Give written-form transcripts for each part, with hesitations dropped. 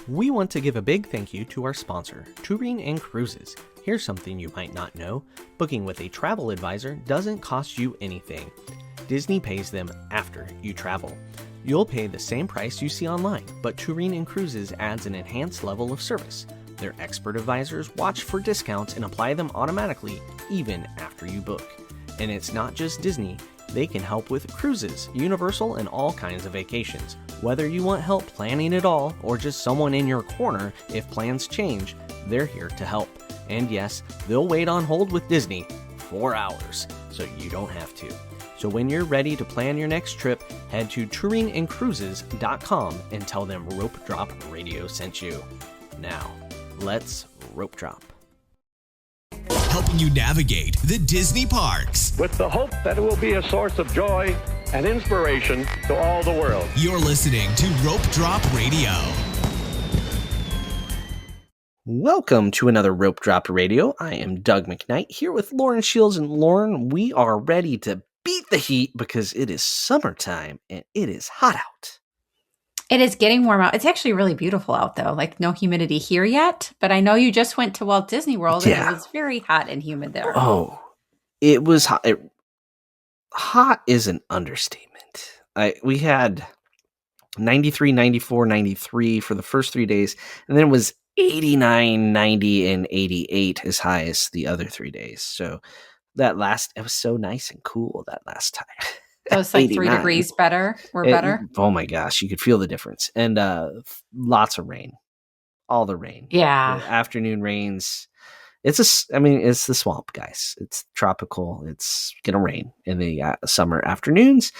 We want to give a big thank you to our sponsor, Touring and Cruises. Here's something you might not know. Booking with a travel advisor doesn't cost you anything. Disney pays them after you travel. You'll pay the same price you see online, but Touring and Cruises adds an enhanced level of service. Their expert advisors watch for discounts and apply them automatically, even after you book. And it's not just Disney. They can help with cruises, Universal, and all kinds of vacations. Whether you want help planning it all or just someone in your corner if plans change, they're here to help. And yes, they'll wait on hold with Disney 4 hours, so you don't have to. So when you're ready to plan your next trip, head to touringandcruises.com and tell them Rope Drop Radio sent you. Now, let's rope drop. Helping you navigate the Disney parks. With the hope that it will be a source of joy and inspiration to all the world. You're listening to Rope Drop Radio. Welcome to another Rope Drop Radio. I am Doug McKnight here with Lauren Shields. And Lauren, we are ready to beat the heat because it is summertime and it is hot out. It is getting warm out. It's actually really beautiful out, though. Like, no humidity here yet. But I know you just went to Walt Disney World, and it was very hot and humid there. Oh, it was hot. Hot is an understatement. We had 93, 94, 93 for the first 3 days, and then it was 89, 90, and 88 as high as the other 3 days. So it was so nice and cool that last time. So it's like 3 degrees better. Better. Oh my gosh, you could feel the difference. And lots of rain. All the rain. Yeah. The afternoon rains. It's the swamp, guys. It's tropical. It's gonna rain in the summer afternoons.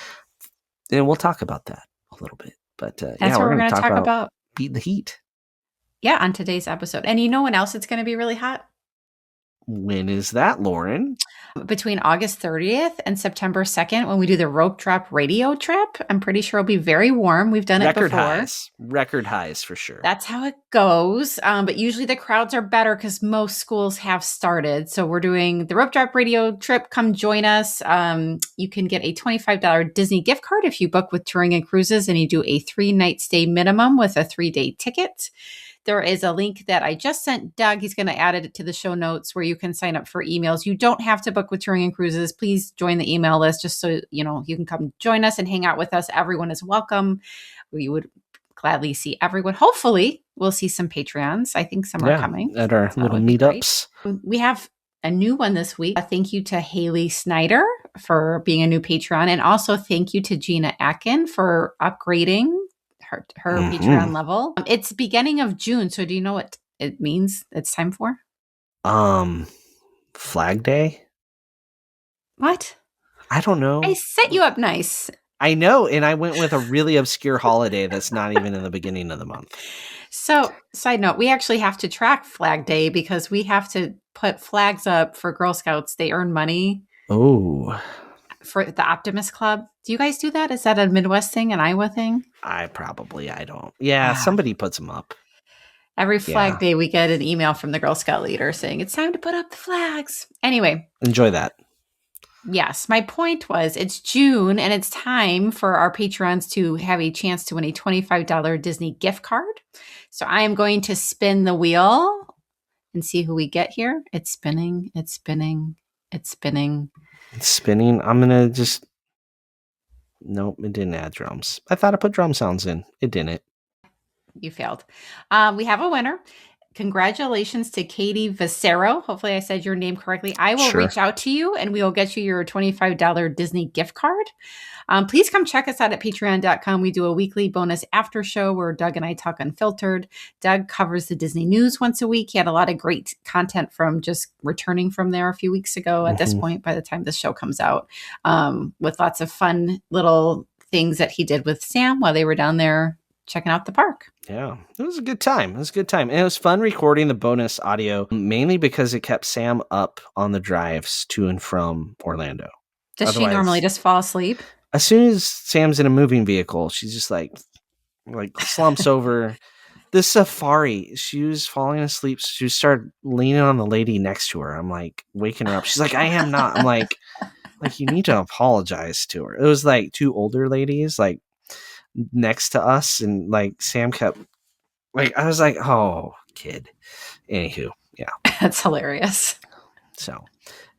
And we'll talk about that a little bit. But that's what we're gonna talk about. Beat the heat. Yeah, on today's episode. And you know when else it's gonna be really hot? When is that, Lauren? Between August 30th and September 2nd, when we do the Rope Drop Radio trip. I'm pretty sure it'll be very warm. We've done it before. Record highs for sure. That's how it goes. But usually the crowds are better because most schools have started. So we're doing the Rope Drop Radio trip. Come join us. You can get a $25 Disney gift card if you book with Touring and Cruises and you do a 3-night stay minimum with a 3-day ticket. There is a link that I just sent Doug. He's going to add it to the show notes where you can sign up for emails. You don't have to book with Touring and Cruises. Please join the email list just so you can come join us and hang out with us. Everyone is welcome. We would gladly see everyone. Hopefully, we'll see some Patreons. I think some are coming at our little meetups. We have a new one this week. A thank you to Haley Snyder for being a new Patreon. And also thank you to Gina Atkin for upgrading her Patreon level. It's beginning of June, so do you know what it means it's time for? Flag Day? What? I don't know. I set you up nice. I know, and I went with a really obscure holiday that's not even in the beginning of the month. So, side note, we actually have to track Flag Day because we have to put flags up for Girl Scouts. They earn money. Oh. For the Optimist Club. Do you guys do that? Is that a Midwest thing, an Iowa thing? I don't. Yeah, somebody puts them up. Every Flag Day, we get an email from the Girl Scout leader saying, it's time to put up the flags. Anyway. Enjoy that. Yes. My point was it's June and it's time for our Patrons to have a chance to win a $25 Disney gift card. So I am going to spin the wheel and see who we get here. It's spinning. It's spinning. It's spinning. It's spinning. I'm going to just... Nope, it didn't add drums. I thought I put drum sounds in. It didn't. You failed. We have a winner. Congratulations to Katie Vicero. Hopefully I said your name correctly. I will reach out to you and we will get you your $25 Disney gift card. Please come check us out at patreon.com. We do a weekly bonus after show where Doug and I talk unfiltered. Doug covers the Disney news once a week. He had a lot of great content from just returning from there a few weeks ago at this point, by the time this show comes out, with lots of fun little things that he did with Sam while they were down there checking out the park. Yeah, it was a good time. And it was fun recording the bonus audio, mainly because it kept Sam up on the drives to and from Orlando. Does she normally just fall asleep? As soon as Sam's in a moving vehicle, she's just like slumps over. The safari, she was falling asleep. She started leaning on the lady next to her. I'm like waking her up. She's like, I am not. I'm like, you need to apologize to her. It was like two older ladies, like next to us, and like Sam kept Like, I was like, oh, kid. Anywho, yeah. That's hilarious. So,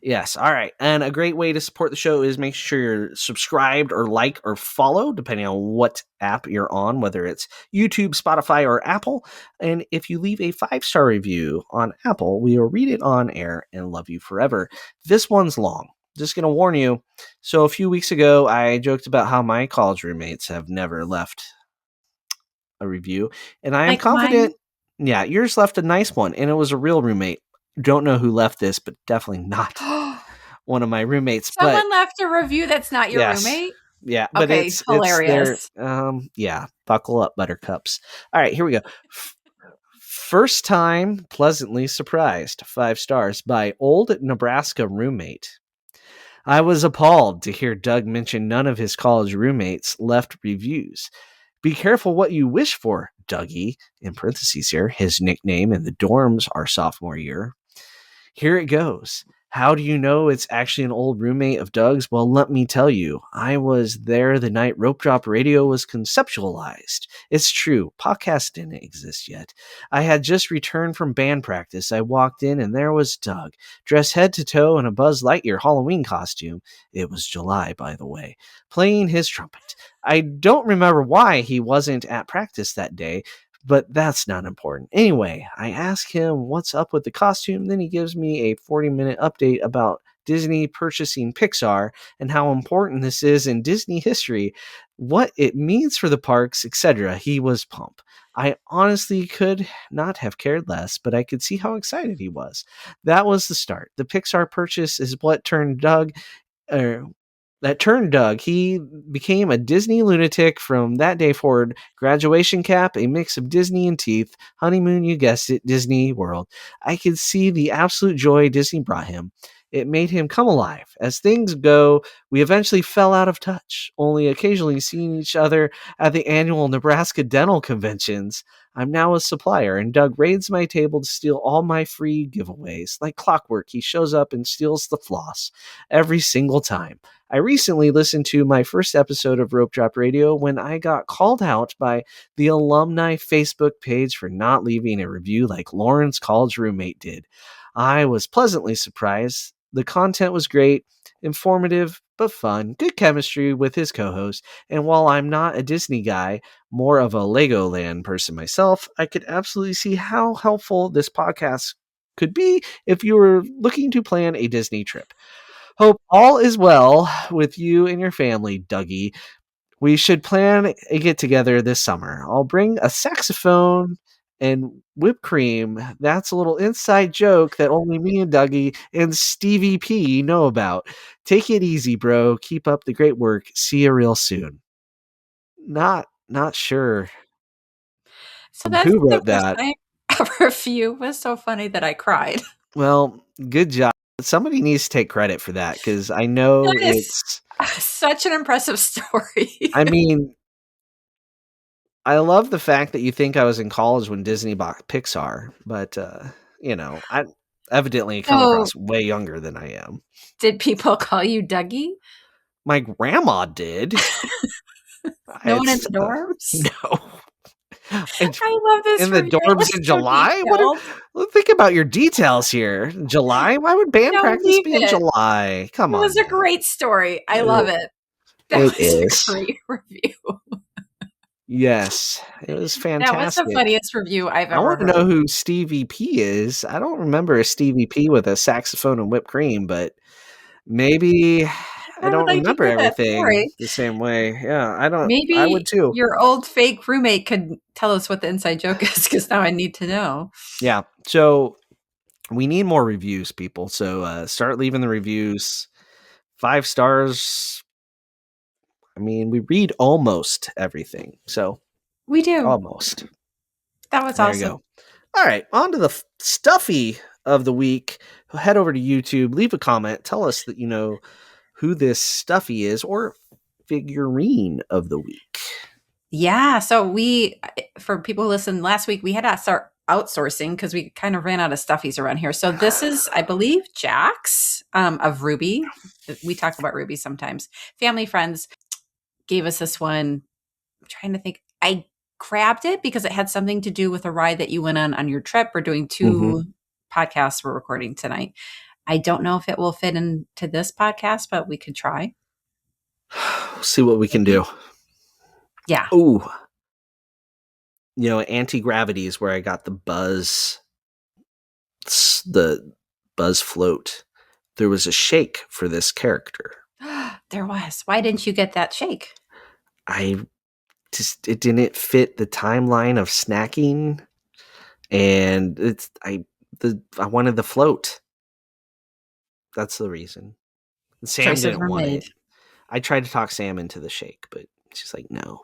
yes. All right. And a great way to support the show is make sure you're subscribed or like or follow, depending on what app you're on, whether it's YouTube, Spotify, or Apple. And if you leave a 5-star review on Apple, we will read it on air and love you forever. This one's long. Just going to warn you. So, a few weeks ago, I joked about how my college roommates have never left a review. And I am Like mine? confident. Yeah, yours left a nice one, and it was a real roommate. Don't know who left this, but definitely not one of my roommates. Someone But left a review that's not your yes, roommate? yeah, but Okay, it's their hilarious. yeah. Buckle up, buttercups. All right, here we go. First time pleasantly surprised. 5 stars by old Nebraska roommate. I was appalled to hear Doug mention none of his college roommates left reviews. Be careful what you wish for, Dougie, in parentheses here, his nickname in the dorms our sophomore year. Here it goes. How do you know it's actually an old roommate of Doug's? Well, let me tell you. I was there the night Rope Drop Radio was conceptualized. It's true, podcasts didn't exist yet. I had just returned from band practice. I walked in and there was Doug, dressed head to toe in a Buzz Lightyear Halloween costume. It was July, by the way, playing his trumpet. I don't remember why he wasn't at practice that day, but that's not important. Anyway, I ask him what's up with the costume, then he gives me a 40-minute update about Disney purchasing Pixar and how important this is in Disney history, what it means for the parks, etc. He was pumped. I honestly could not have cared less, but I could see how excited he was. That was the start. The Pixar purchase is what turned Doug that turned Doug. He became a Disney lunatic from that day forward. Graduation cap, a mix of Disney and teeth. Honeymoon, you guessed it, Disney World. I could see the absolute joy Disney brought him. It made him come alive. As things go, we eventually fell out of touch, only occasionally seeing each other at the annual Nebraska dental conventions. I'm now a supplier, and Doug raids my table to steal all my free giveaways. Like clockwork, he shows up and steals the floss every single time. I recently listened to my first episode of Rope Drop Radio when I got called out by the alumni Facebook page for not leaving a review like Lauren's college roommate did. I was pleasantly surprised. The content was great, informative, but fun, good chemistry with his co-host, and while I'm not a Disney guy, more of a Legoland person myself, I could absolutely see how helpful this podcast could be if you were looking to plan a Disney trip. Hope all is well with you and your family, Dougie. We should plan a get together this summer. I'll bring a saxophone and whipped cream. That's a little inside joke that only me and Dougie and Stevie P know about. Take it easy, bro. Keep up the great work. See you real soon. Not sure So that's who the wrote first that. time a review was so funny that I cried. Well, good job. Somebody needs to take credit for that because I know That is it's. such an impressive story. I mean, I love the fact that you think I was in college when Disney bought Pixar, but I evidently come So, across way younger than I am. did people call you Dougie? My grandma did. No one in It's the dorms? no. And I love this in the review. It dorms was in so July? detailed. Think about your details here. July? Why would band No, practice leave be in it. July? Come It on was a now. great story. I love it. That It was is. a great review. Yes, it was That was the fantastic. funniest review I've I ever want to know heard. who Stevie P is. I don't remember a Stevie P with a saxophone and whipped cream, but maybe I I would don't like to remember hear that everything story. the same way. Yeah, I would Maybe too. your old fake roommate could tell us what the inside joke is, because now I need to know. Yeah. So we need more reviews, people. So start leaving the reviews. 5 stars. I mean, we read almost everything. So We do. almost. That was There you awesome. go. All right, on to the stuffy of the week. Head over to YouTube, leave a comment, tell us that you know who this stuffy is, or figurine of the week. Yeah. So for people who listened last week, we had to start outsourcing because we kind of ran out of stuffies around here. So this is, I believe, Jax of Ruby. We talk about Ruby sometimes. Family friends gave us this one. I'm trying to think. I grabbed it because it had something to do with a ride that you went on your trip. We're doing Mm-hmm. 2 podcasts we're recording tonight. I don't know if it will fit into this podcast, but we could try. See what we can do. Yeah. Ooh. Anti-gravity is where I got the buzz float. There was a shake for this character. There was. Why didn't you get that shake? It didn't fit the timeline of snacking, and I wanted the float. That's the reason. Sam Choices didn't were want made. it. I tried to talk Sam into the shake, but she's like, no.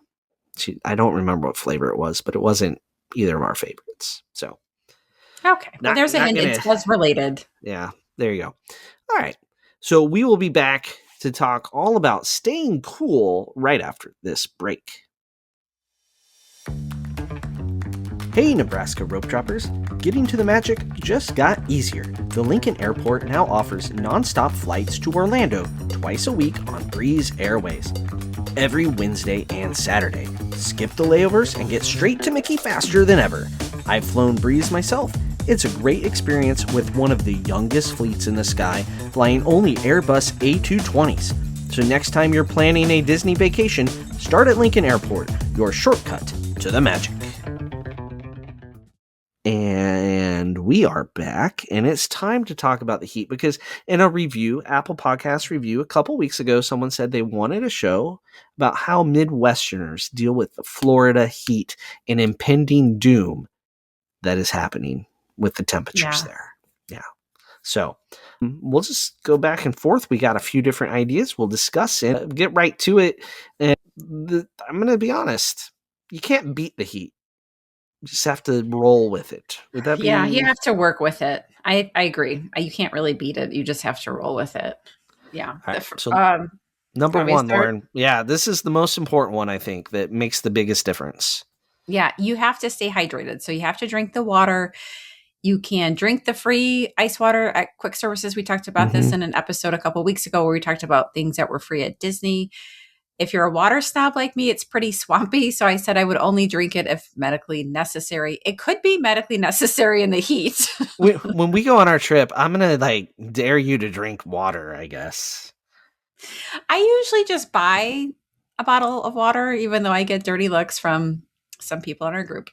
I don't remember what flavor it was, but it wasn't either of our favorites. So, Okay. Well, there's a hint. It's buzz related. Yeah, there you go. All right. So we will be back to talk all about staying cool right after this break. Hey, Nebraska rope droppers. Getting to the magic just got easier. The Lincoln Airport now offers nonstop flights to Orlando twice a week on Breeze Airways. Every Wednesday and Saturday. Skip the layovers and get straight to Mickey faster than ever. I've flown Breeze myself. It's a great experience with one of the youngest fleets in the sky, flying only Airbus A220s. So next time you're planning a Disney vacation, start at Lincoln Airport, your shortcut to the magic. And we are back, and it's time to talk about the heat, because in a review, Apple Podcast review, a couple weeks ago, someone said they wanted a show about how Midwesterners deal with the Florida heat and impending doom that is happening with the temperatures there. Yeah. So we'll just go back and forth. We got a few different ideas. We'll discuss it, get right to it. And I'm going to be honest. You can't beat the heat. You just have to roll with it. Would that be? Yeah, you have to work with it. I agree. You can't really beat it. You just have to roll with it. Yeah. Right. So number one, Lauren. Yeah, this is the most important one, I think, that makes the biggest difference. Yeah, you have to stay hydrated. So you have to drink the water. You can drink the free ice water at Quick Services. We talked about this in an episode a couple weeks ago where we talked about things that were free at Disney. If you're a water snob like me, it's pretty swampy. So I said I would only drink it if medically necessary. It could be medically necessary in the heat. When we go on our trip, I'm going to dare you to drink water, I guess. I usually just buy a bottle of water, even though I get dirty looks from some people in our group.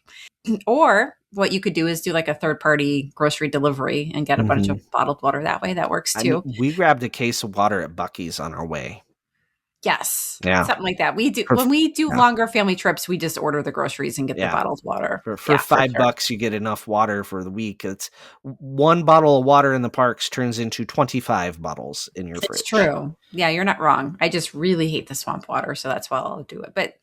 Or what you could do is do a third-party grocery delivery and get a bunch of bottled water that way. That works too. We grabbed a case of water at Buc-ee's on our way. Yes. Yeah. Something like that. We do when we do longer family trips, we just order the groceries and get the bottled water. For $5, you get enough water for the week. It's one bottle of water in the parks turns into 25 bottles in your fridge. It's true. Yeah, you're not wrong. I just really hate the swamp water, so that's why I'll do it. But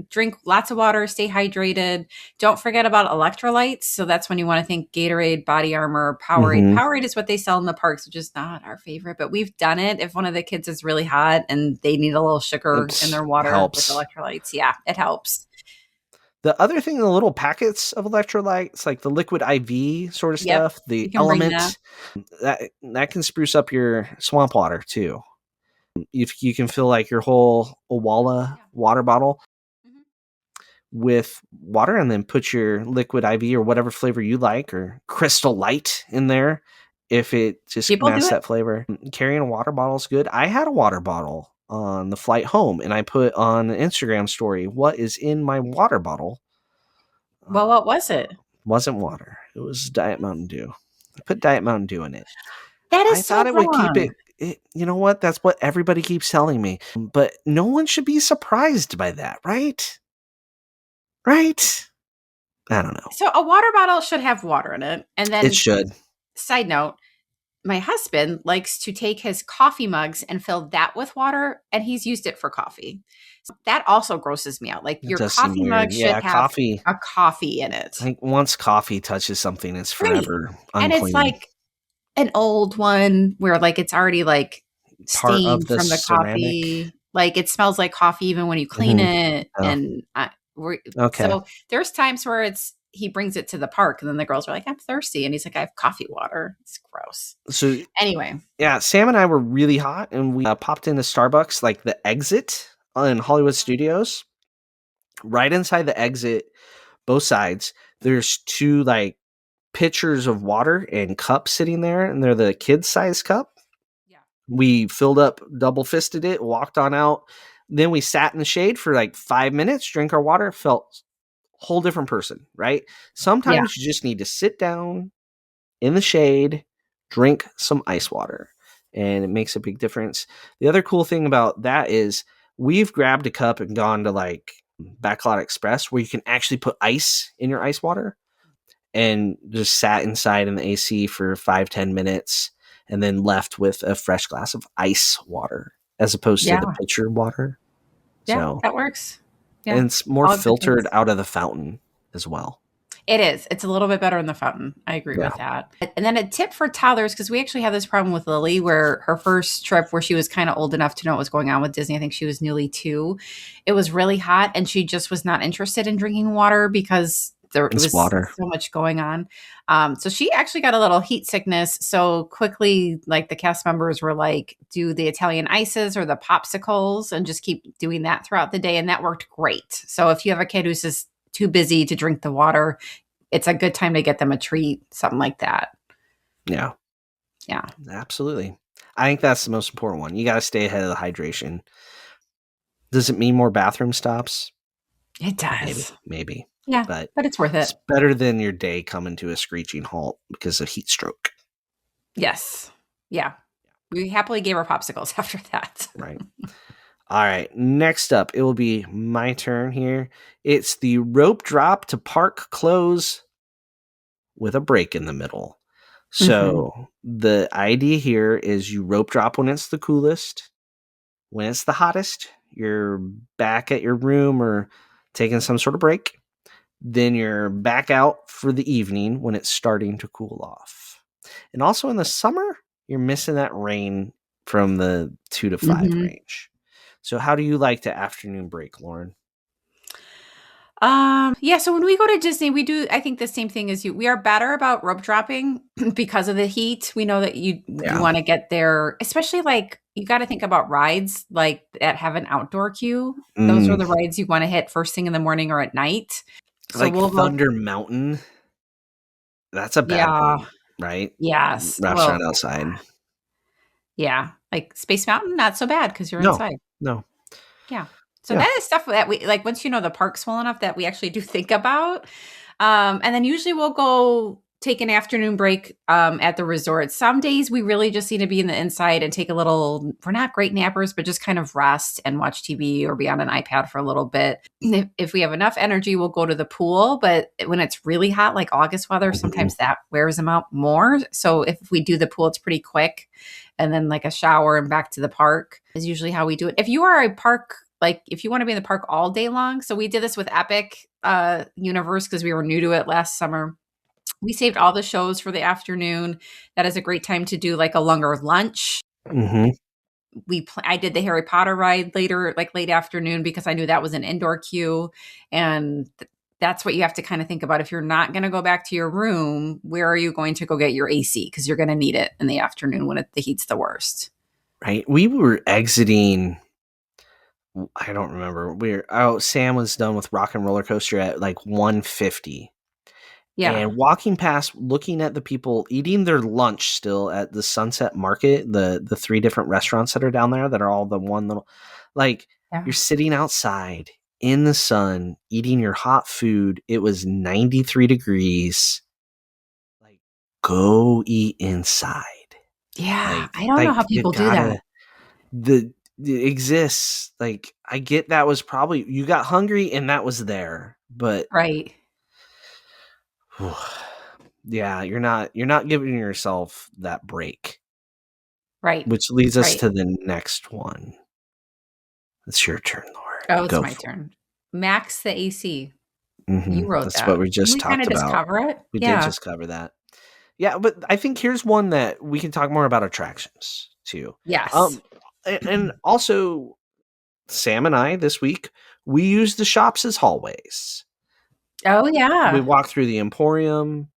drink lots of water, stay hydrated. Don't forget about electrolytes. So that's when you want to think Gatorade, Body Armor, Powerade. Powerade is what they sell in the parks, which is not our favorite, but we've done it if one of the kids is really hot and they need a little sugar in their water with electrolytes. Yeah, it helps. The other thing, the little packets of electrolytes, like the liquid IV sort of stuff, the Element, that can spruce up your swamp water too. If you can fill your whole Owala water bottle with water and then put your liquid IV or whatever flavor you like, or Crystal Light in there, if it just masks that flavor. Carrying a water bottle is good. I had a water bottle on the flight home, and I put on an Instagram story, what is in my water bottle? Well, what was it? Wasn't water. It was Diet Mountain Dew. I put Diet Mountain Dew in it. That is I thought it would keep it. You know what? That's what everybody keeps telling me. But no one should be surprised by that, right? Right? I don't know. So a water bottle should have water in it. And then it should. Side note, my husband likes to take his coffee mugs and fill that with water, and he's used it for coffee. So that also grosses me out. Your coffee mug should have a coffee in it. I think once coffee touches something, it's forever unclean. And it's an old one where it's already stained from the coffee. It smells like coffee even when you clean it. Oh. And so there's times where he brings it to the park and then the girls are like, I'm thirsty. And he's like, I have coffee water. It's gross. So anyway. Yeah, Sam and I were really hot and we popped into Starbucks, the exit in Hollywood Studios. Right inside the exit, both sides, there's two like pitchers of water and cups sitting there, and they're the kids' size cup. Yeah. We filled up, double fisted it, walked on out. Then we sat in the shade for like 5 minutes, drink our water, felt whole different person, right? Yeah. Sometimes you just need to sit down in the shade, drink some ice water, and it makes a big difference. The other cool thing about that is we've grabbed a cup and gone to like Backlot Express where you can actually put ice in your ice water and just sat inside in the AC for 5-10 minutes and then left with a fresh glass of ice water as opposed to Yeah. the pitcher water. Yeah. So, That works. Yeah. and it's more All good filtered things. out of the fountain as well. It is. It's a little bit better in the fountain. I agree Yeah. with that. And then a tip for toddlers, because we actually had this problem with Lily where her first trip where she was kind of old enough to know what was going on with Disney, I think she was nearly 2. It was really hot and she just was not interested in drinking water because there It's was water. so much going on. So she actually got a little heat sickness. So quickly, like the cast members were like, do the Italian ices or the popsicles and just keep doing that throughout the day. And that worked great. So if you have a kid who's just too busy to drink the water, it's a good time to get them a treat, something like that. Yeah. Yeah. Absolutely. I think that's the most important one. You got to stay ahead of the hydration. Does it mean more bathroom stops? It does. Maybe. Yeah. But But it's worth it's it. better than your day coming to a screeching halt because of heat stroke. Yes. Yeah. We happily gave her popsicles after that. Right. All right. Next up, it will be my turn here. It's the rope drop to park close with a break in the middle. So the idea here is you rope drop when it's the coolest. When it's the hottest, you're back at your room or taking some sort of break. Then you're back out for the evening when it's starting to cool off. And also in the summer, you're missing that rain from the 2 to 5 range. So how do you like the afternoon break, Lauren? Yeah, so when we go to Disney, we do, I think, the same thing as you. We are better about rope dropping because of the heat. We know that you want to get there, especially like you got to think about rides like that have an outdoor queue. Those are the rides you want to hit first thing in the morning or at night. So Like we'll Thunder Mountain. That's a bad one, right? Yes. Restaurant Well, outside. yeah. Like Space Mountain, not so bad because you're No. inside. No. Yeah. So Yeah. that is stuff that we like once you know the park's well enough that we actually do think about. And then usually we'll go take an afternoon break at the resort. Some days we really just need to be in the inside and take a little, we're not great nappers, but just kind of rest and watch TV or be on an iPad for a little bit. If we have enough energy, we'll go to the pool. But when it's really hot, like August weather, sometimes that wears them out more. So if we do the pool, it's pretty quick. And then like a shower and back to the park is usually how we do it. If you are a park, like if you want to be in the park all day long. So we did this with Epic Universe because we were new to it last summer. We saved all the shows for the afternoon. That is a great time to do like a longer lunch. I did the Harry Potter ride later, like late afternoon, because I knew that was an indoor queue. And that's what you have to kind of think about. If you're not going to go back to your room, where are you going to go get your AC? Because you're going to need it in the afternoon when the heat's the worst. Right. We were exiting. I don't remember. Sam was done with Rock and Roller Coaster at like 1:50. Yeah. And walking past, looking at the people eating their lunch still at the Sunset Market, the 3 different restaurants that are down there that are all the one little, like you're sitting outside in the sun, eating your hot food. It was 93 degrees. Like, go eat inside. Yeah. I don't know how people do that. It exists. Like, I get that was probably, you got hungry and that was there, but right. Yeah, you're not giving yourself that break. Right. Which leads us to the next one. It's your turn, Laura. Oh, it's my turn. Max the AC. You wrote That's that. what we just talked about. Did just cover it? We did just cover that. Yeah, but I think here's one that we can talk more about attractions too. Yes. And also Sam and I this week, we used the shops as hallways. Oh yeah. We walked through the Emporium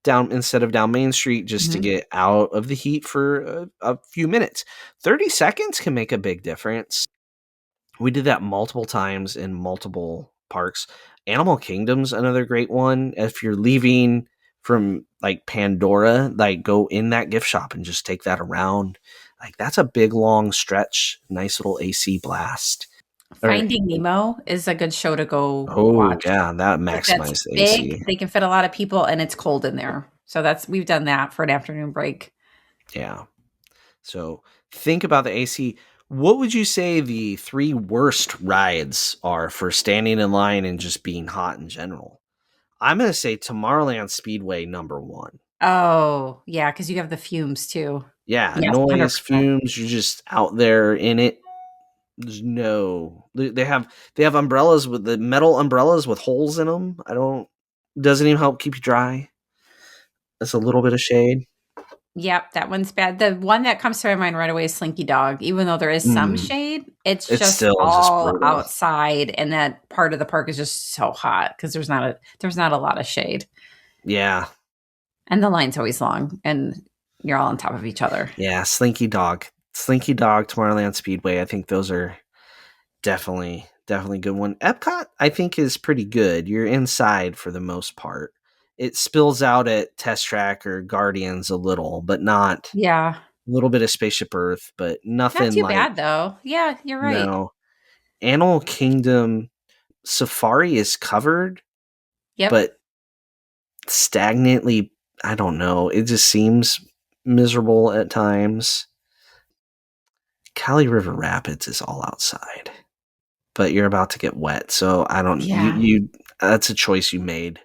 down instead of down Main Street just to get out of the heat for a few minutes. 30 seconds can make a big difference. We did that multiple times in multiple parks. Animal Kingdom's another great one. If you're leaving from like Pandora, like go in that gift shop and just take that around. Like that's a big long stretch, nice little AC blast. Or Finding Nemo is a good show to go oh watch. yeah, that Like that's maximized big. AC. They can fit a lot of people, and it's cold in there. So we've done that for an afternoon break. Yeah. So think about the AC. What would you say the 3 worst rides are for standing in line and just being hot in general? I'm going to say Tomorrowland Speedway number 1. Oh, yeah, because you have the fumes too. Yeah, Yes, noise, 100%. fumes, you're just out there in it. They have umbrellas with the metal umbrellas with holes in them. I don't doesn't even help keep you dry. That's a little bit of shade. Yep, that one's bad. The one that comes to my mind right away is Slinky Dog. Even though there is some Mm, shade, it's it's just still just all brutal. outside, and that part of the park is just so hot because there's not a lot of shade, Yeah. and the line's always long, and you're all on top of each other. Yeah, Slinky Dog, Tomorrowland Speedway. I think those are definitely good one. Epcot, I think, is pretty good. You're inside for the most part. It spills out at Test Track or Guardians a little, but not Yeah, a little bit of Spaceship Earth, but not nothing too like bad though. Yeah, you're right. no. Animal Kingdom Safari is covered, Yep. but stagnantly, I don't know. It just seems miserable at times. Cali River Rapids is all outside, but you're about to get wet. So I don't, Yeah. you that's a choice you made.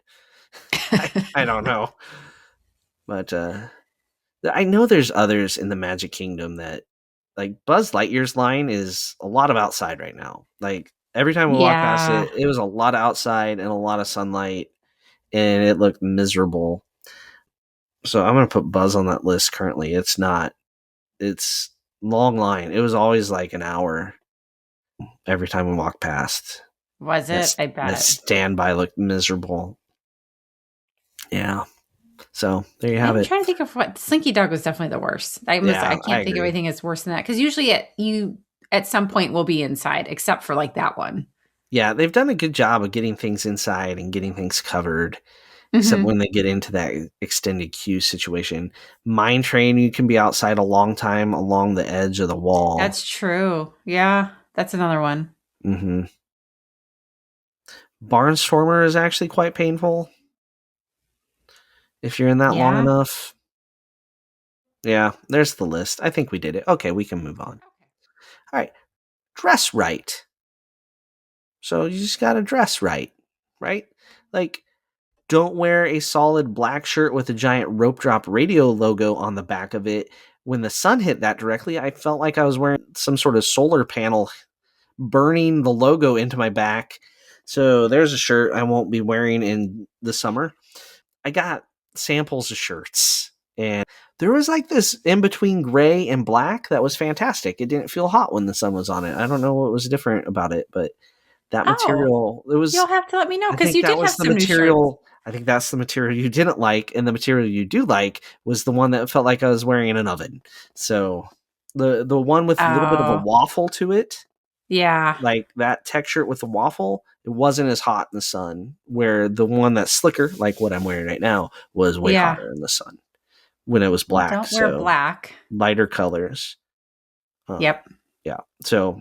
I don't know. But I know there's others in the Magic Kingdom that, like Buzz Lightyear's line is a lot of outside right now. Like every time we walk past Yeah. it, it was a lot of outside and a lot of sunlight, and it looked miserable. So I'm gonna put Buzz on that list currently. It's not. It's long line. It was always like an hour every time we walk past. Was it? I bet That it. standby looked miserable. Yeah. So there you have I'm it. trying to think of what Slinky Dog was definitely the worst. I Yeah, I can't think of agree. anything that's worse than that because usually you at some point will be inside, except for like that one. Yeah, they've done a good job of getting things inside and getting things covered, except Hmm. when they get into that extended queue situation. Mine Train, you can be outside a long time along the edge of the wall. That's true. Yeah, that's another one. Hmm. Barnstormer is actually quite painful if you're in that long Yeah. enough. Yeah, there's the list. I think we did it. Okay, we can move on. All right, dress right. So you just got to dress right? Like, don't wear a solid black shirt with a giant rope drop radio logo on the back of it. When the sun hit that directly, I felt like I was wearing some sort of solar panel burning the logo into my back. So there's a shirt I won't be wearing in the summer. I got samples of shirts, and there was like this in between gray and black that was fantastic. It didn't feel hot when the sun was on it. I don't know what was different about it, but that Oh, material, it was, you'll have to let me know I because think you that did was have the some new shirts. material. I think that's the material you didn't like, and the material you do like was the one that felt like I was wearing in an oven. So the one with a little bit of a Oh, waffle to it, yeah. like that texture with the waffle, it wasn't as hot in the sun. Where the one that's slicker, like what I'm wearing right now, was way Yeah. hotter in the sun when it was Well, black. don't wear So black. lighter colors. Um, Yep. yeah. So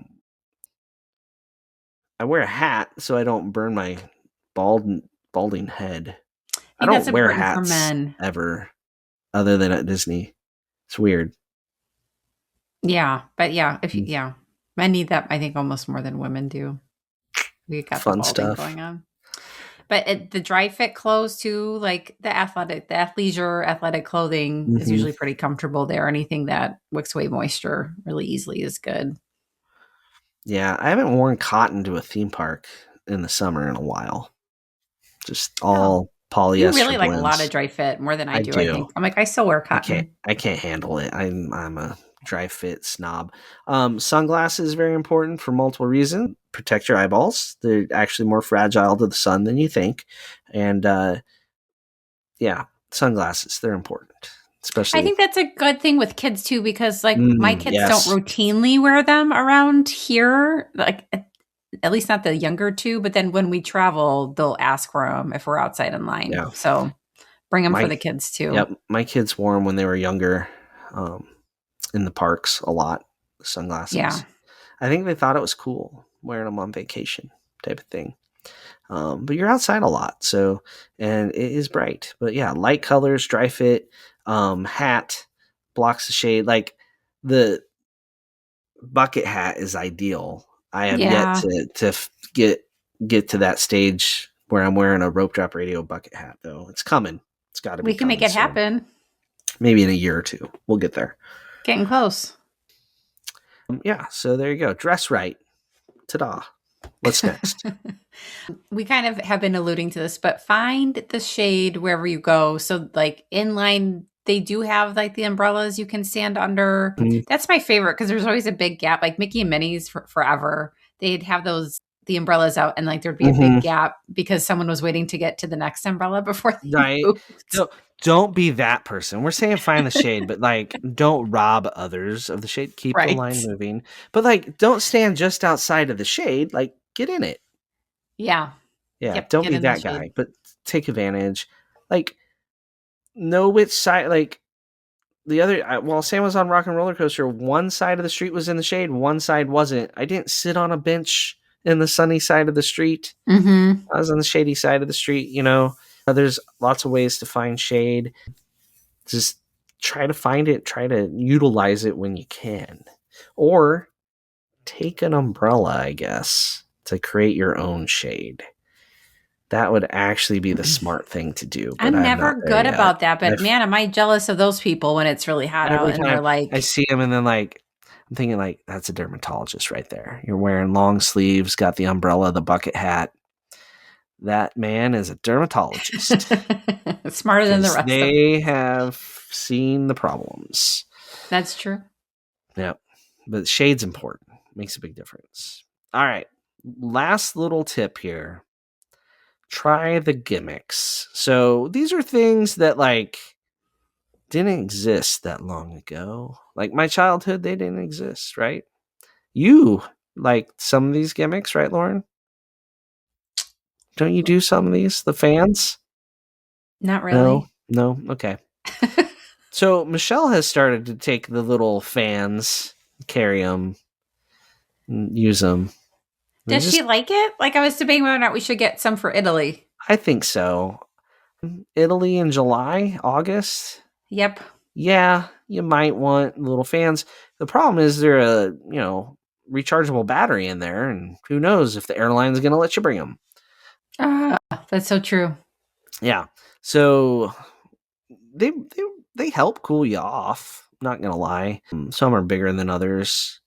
I wear a hat so I don't burn my balding head. I I think that's don't wear important for hats men. ever, other than at Disney. It's weird. Yeah, but yeah, Mm. yeah, men need that. I think almost more than women do. We got the Fun balding stuff. going on. But the dry fit clothes too, like the athleisure athletic clothing is Hmm. usually pretty comfortable there. Anything that wicks away moisture really easily is good. Yeah, I haven't worn cotton to a theme park in the summer in a while. Just Oh, all you polyester really like a lot of blends. dry fit more than I I do. I do. think I'm like I still wear cotton. I can't handle it. I'm a dry fit snob. Sunglasses very important for multiple reasons. Protect your eyeballs. They're actually more fragile to the sun than you think. And yeah, sunglasses, they're important. I Especially think that's a good thing with kids too, because like my kids don't yes. routinely wear them around here. Like at least not the younger two. But then when we travel, they'll ask for them if we're outside in line. Yeah. So bring them for My the kids too. Yep, my kids wore them when they were younger, in the parks a lot. Sunglasses. Yeah. I think they thought it was cool wearing them on vacation type of thing. But you're outside a lot, so, and it is bright. But yeah, light colors, dry fit, hat blocks the shade. Like the bucket hat is ideal. I have yet Yeah. to get to that stage where I'm wearing a rope drop radio bucket hat though. It's coming. It's got to be. We can make it soon. happen. Maybe in a year or two, we'll get there. Getting close. Yeah, so there you go. Dress right. Ta-da. What's next? We kind of have been alluding to this, but find the shade wherever you go. So like in line, they do have like the umbrellas you can stand under. Mhm. That's my favorite because there's always a big gap. Like Mickey and Minnie's forever, they'd have the umbrellas out, and like there'd be a big gap because someone was waiting to get to the next umbrella before they Right. moved. Don't be that person. We're saying find the shade, but like don't rob others of the shade. Keep the Right. line moving. But like don't stand just outside of the shade. Like get in it. Yeah. Yeah. Yep, Don't get be in the that guy, shade. but take advantage. Like know which side, like the other, while Sam was on Rock and Roller Coaster, one side of the street was in the shade, one side wasn't. I didn't sit on a bench in the sunny side of the street. Mm-hmm. I was on the shady side of the street, you know. There's lots of ways to find shade. Just try to find it, try to utilize it when you can. Or take an umbrella, I guess, to create your own shade. That would actually be the smart thing to do. But I'm never not there good yet. about that, but man, am I jealous of those people when it's really hot out Every and they're time like, I see him, and then like I'm thinking, like that's a dermatologist right there. You're wearing long sleeves, got the umbrella, the bucket hat. That man is a dermatologist. smarter than the rest of them. They have seen the problems. That's true. Yeah, but shade's important. Makes a big difference. All right, last little tip here. Try the gimmicks. So these are things that like didn't exist that long ago. Like my childhood, they didn't exist, right? You like some of these gimmicks, right, Lauren? Don't you do some of these? The fans? Not really. No? Okay. So Michelle has started to take the little fans, carry them, use them. Does she like it? Like I was debating whether or not we should get some for Italy. I think so. Italy in July, August. Yep. Yeah, you might want little fans. The problem is they're a, rechargeable battery in there, and who knows if the airline's going to let you bring them. That's so true. Yeah. So they help cool you off. Not going to lie. Some are bigger than others.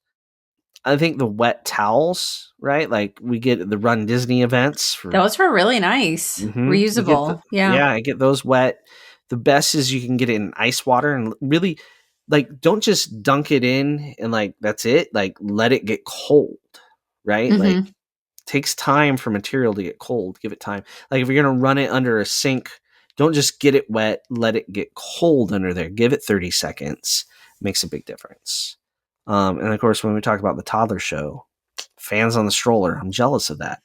I think the wet towels, right? Like we get the Run Disney events. Those were really nice. Reusable. Yeah. I get those wet. The best is you can get it in ice water and really like don't just dunk it in and like that's it. Like let it get cold, right? Mm-hmm. Like takes time for material to get cold. Give it time. Like if you're gonna run it under a sink, don't just get it wet. Let it get cold under there. Give it 30 seconds. Makes a big difference. And of course, when we talk about the toddler show, fans on the stroller, I'm jealous of that.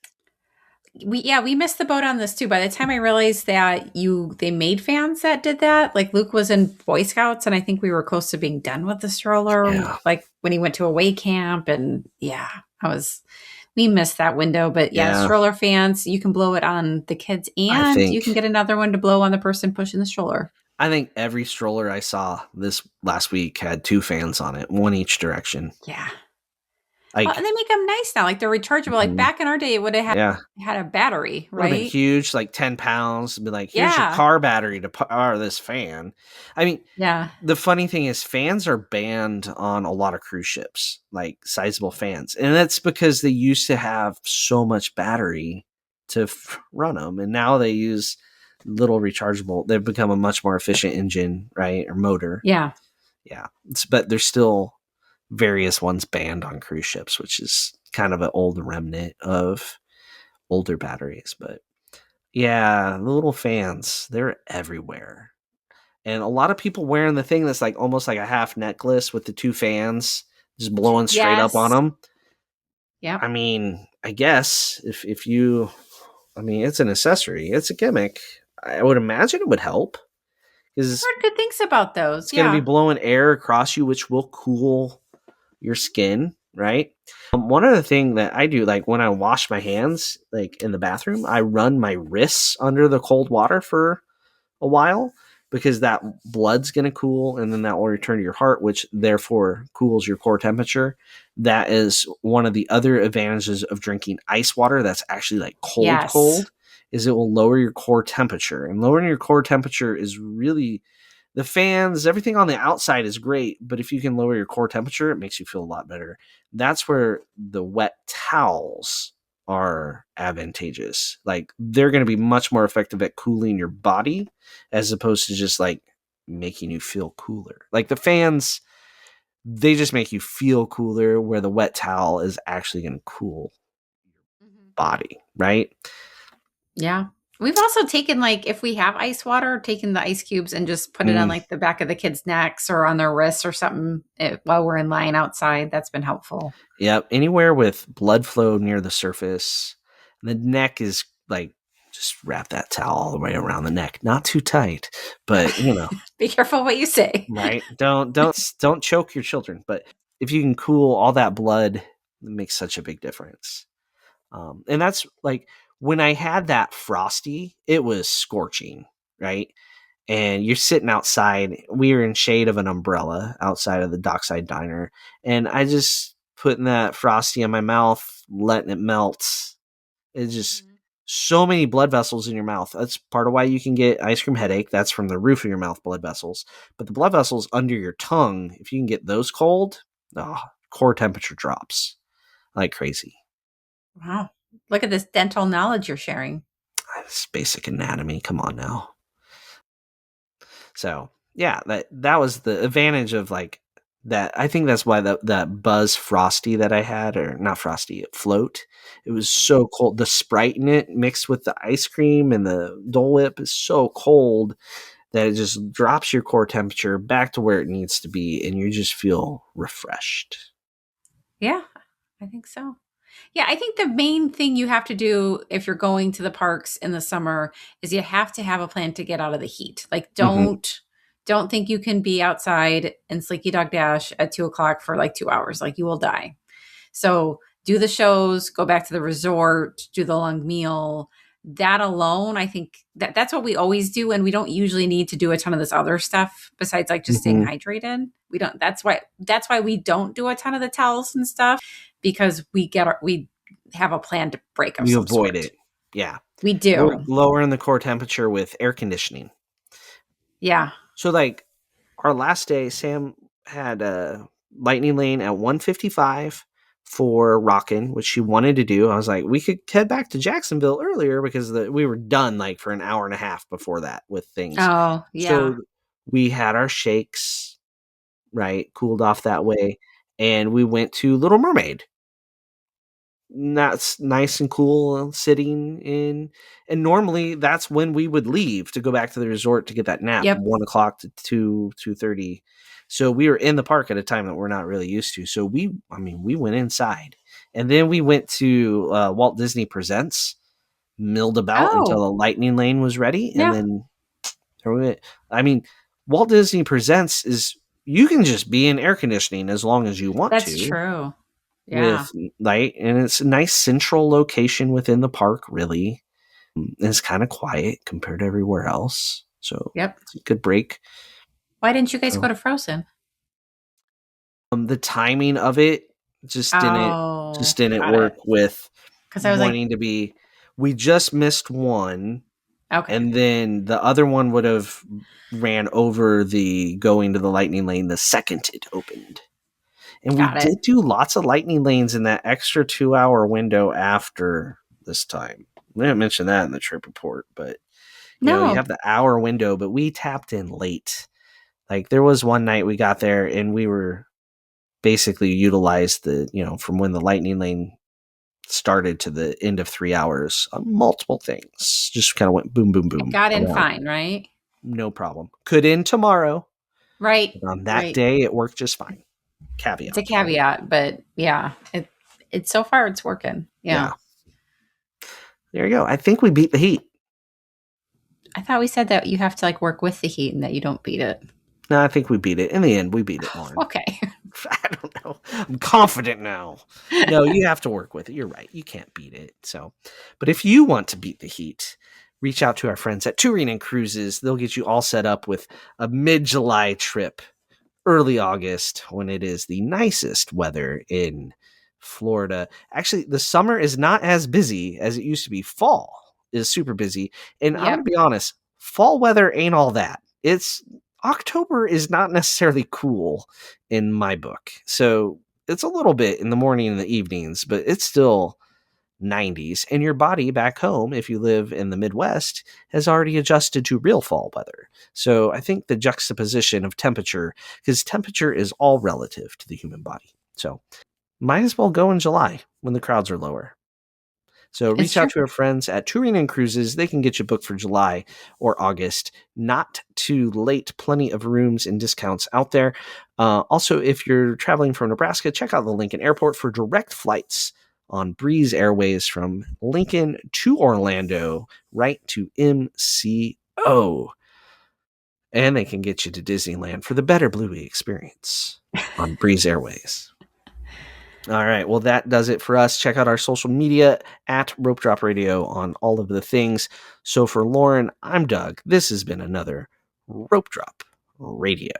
We missed the boat on this too. By the time I realized that they made fans that did that, like Luke was in Boy Scouts, and I think we were close to being done with the stroller, like when he went to away camp, and we missed that window. But stroller fans, you can blow it on the kids, and you can get another one to blow on the person pushing the stroller. I think every stroller I saw this last week had 2 fans on it, one each direction. Yeah. Like, and they make them nice now. Like they're rechargeable. Like back in our day, it would have had a battery, right? Would have been huge, like 10 pounds. Be like, here's your car battery to power this fan. I mean, the funny thing is fans are banned on a lot of cruise ships, like sizable fans. And that's because they used to have so much battery to run them. And now they use little rechargeable. They've become a much more efficient engine, right? Or motor. Yeah. Yeah. But there's still various ones banned on cruise ships, which is kind of an old remnant of older batteries. But yeah, the little fans, they're everywhere. And a lot of people wearing the thing that's like almost like a half necklace with the 2 fans just blowing straight up on them. Yeah. I mean, I guess if you, I mean, it's an accessory, it's a gimmick. I would imagine it would help I've because heard good things about those. it's going to be Yeah. blowing air across you, which will cool your skin, right? One other thing that I do, like when I wash my hands, like in the bathroom, I run my wrists under the cold water for a while because that blood's going to cool and then that will return to your heart, which therefore cools your core temperature. That is one of the other advantages of drinking ice water that's actually like Yes. cold, is it will lower your core temperature. And lowering your core temperature is really, the fans, everything on the outside is great, but if you can lower your core temperature, it makes you feel a lot better. That's where the wet towels are advantageous. Like they're going to be much more effective at cooling your body as opposed to just like making you feel cooler. Like the fans, they just make you feel cooler, where the wet towel is actually going to cool Mhm. body, right? Yeah. We've also taken, like, if we have ice water, taken the ice cubes and just put it on Mm, like the back of the kids' necks or on their wrists or something while we're in line outside. That's been helpful. yep. Anywhere with blood flow near the surface, the neck is like, just wrap that towel all the way around the neck. Not too tight, but you know, Be careful what you say. right? Don't choke your children. But if you can cool all that blood, it makes such a big difference. And that's like when I had that frosty, it was scorching, right? And you're sitting outside. We were in shade of an umbrella outside of the dockside diner, and I just putting that frosty in my mouth, letting it melt. It's just Mhm. so many blood vessels in your mouth. That's part of why you can get ice cream headache. That's from the roof of your mouth blood vessels. But the blood vessels under your tongue, if you can get those cold, oh, core temperature drops like crazy. Wow. Look at this dental knowledge you're sharing. It's basic anatomy. Come on now. So yeah, that was the advantage of like that. I think that's why that Buzz Frosty that I had, or not Frosty, float. It was so cold. The Sprite in it mixed with the ice cream and the Dole Whip is so cold that it just drops your core temperature back to where it needs to be, and you just feel refreshed. Yeah, I think so. Yeah, I think the main thing you have to do if you're going to the parks in the summer is you have to have a plan to get out of the heat. Like, Hmm. don't think you can be outside in Slinky Dog Dash at 2 o'clock for like 2 hours. Like, you will die. So do the shows, go back to the resort, do the long meal. That alone, I think that's what we always do, and we don't usually need to do a ton of this other stuff besides like just staying Hmm. hydrated. We don't. That's why we don't do a ton of the towels and stuff, because we have a plan to break of You some avoid sort. it. Yeah, We we're do. lowering the core temperature with air conditioning. Yeah. So like our last day, Sam had a lightning lane at 155 for rockin', which she wanted to do. I was like, we could head back to Jacksonville earlier because we were done like for an hour and a half before that with things. Oh, yeah. So we had our shakes, right? Cooled off that Mhm. way. And we went to Little Mermaid. That's nice and cool sitting in, and normally that's when we would leave to go back to the resort to get that nap, Yep. 1 o'clock to 2:30. So we were in the park at a time that we're not really used to. So we went inside, and then we went to Walt Disney Presents, milled about until Oh, the lightning lane was ready, and yeah. then there we went. I mean, Walt Disney Presents is, you can just be in air conditioning as long as you want That's to, true. Yeah. with light, and it's a nice central location within the park, really. It's kind of quiet compared to everywhere else, so Yep. it's a good break. Why didn't you guys go So, to Frozen? the timing of it just didn't Oh, just didn't got it. work with Because I was like, wanting to be. We just missed one, okay, and then the other one would have ran over the going to the lightning lane the second it opened. And we got it. did do lots of lightning lanes in that extra 2 hour window after this time. We didn't mention that in the trip report, but you No. have the hour window, but we tapped in late. Like there was one night we got there and we were basically utilized from when the lightning lane started to the end of 3 hours, multiple things. Just kind of went boom, boom, It boom got in around. fine, right? No problem. Could end tomorrow, Right. but on that Right. day it worked just fine. It's a Caveat. caveat, but yeah, it's so far it's working. Yeah. There you go. I think we beat the heat. I thought we said that you have to like work with the heat and that you don't beat it. No, I think we beat it. In the end, we beat it, Lauren. Okay. I don't know. I'm confident now. No, you have to work with it. You're right. You can't beat it. So, but if you want to beat the heat, reach out to our friends at Touring and Cruises. They'll get you all set up with a mid-July trip, early August, when it is the nicest weather in Florida. Actually, the summer is not as busy as it used to be. Fall is super busy. And I'm Yep. going to be honest, fall weather ain't all that. October is not necessarily cool in my book. So it's a little bit in the morning and the evenings, but it's still 90s. And your body back home, if you live in the Midwest, has already adjusted to real fall weather. So I think the juxtaposition of temperature, because temperature is all relative to the human body. So might as well go in July when the crowds are lower. So It's reach out true. to our friends at Touring and Cruises. They can get you booked for July or August. Not too late. Plenty of rooms and discounts out there. Also, if you're traveling from Nebraska, check out the Lincoln Airport for direct flights on Breeze Airways from Lincoln to Orlando, right to MCO. And they can get you to Disneyland for the better Bluey experience on Breeze Airways. All right. Well, that does it for us. Check out our social media at Rope Drop Radio on all of the things. So for Lauren, I'm Doug. This has been another Rope Drop Radio.